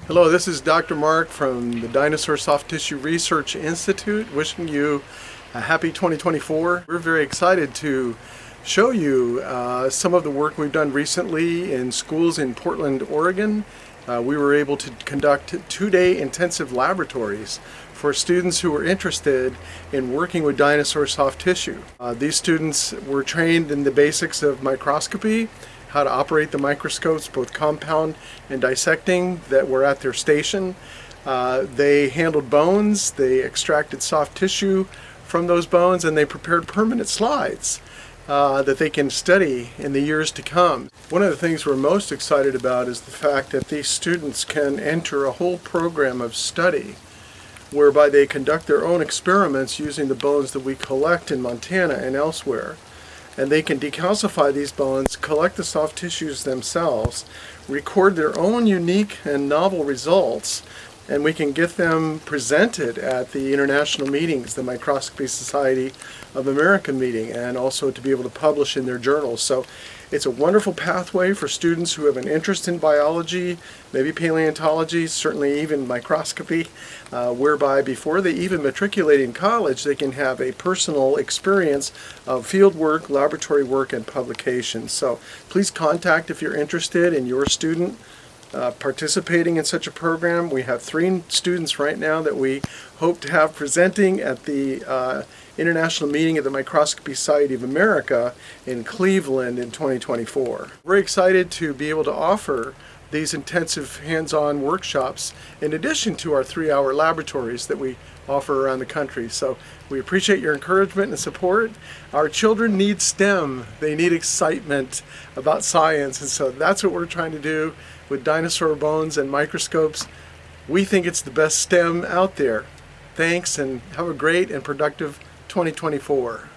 Hello, this is Dr. Mark from the Dinosaur Soft Tissue Research Institute, wishing you a happy 2024. We're very excited to show you some of the work we've done recently in schools in Portland, Oregon. We were able to conduct 2-day intensive laboratories for students who were interested in working with dinosaur soft tissue. These students were trained in the basics of microscopy, how to operate the microscopes, both compound and dissecting, that were at their station. They handled bones, they extracted soft tissue from those bones, and they prepared permanent slides that they can study in the years to come. One of the things we're most excited about is the fact that these students can enter a whole program of study whereby they conduct their own experiments using the bones that we collect in Montana and elsewhere. And they can decalcify these bones, collect the soft tissues themselves, record their own unique and novel results, and we can get them presented at the international meetings, the Microscopy Society of America meeting, and also to be able to publish in their journals. So it's a wonderful pathway for students who have an interest in biology, maybe paleontology, certainly even microscopy, whereby before they even matriculate in college, they can have a personal experience of field work, laboratory work, and publication. So please contact if you're interested in your student participating in such a program. We have 3 students right now that we hope to have presenting at the international meeting of the Microscopy Society of America in Cleveland in 2024. We're excited to be able to offer these intensive hands-on workshops in addition to our 3-hour laboratories that we offer around the country. So we appreciate your encouragement and support. Our children need STEM. They need excitement about science, and so that's what we're trying to do with dinosaur bones and microscopes. We think it's the best STEM out there. Thanks, and have a great and productive 2024.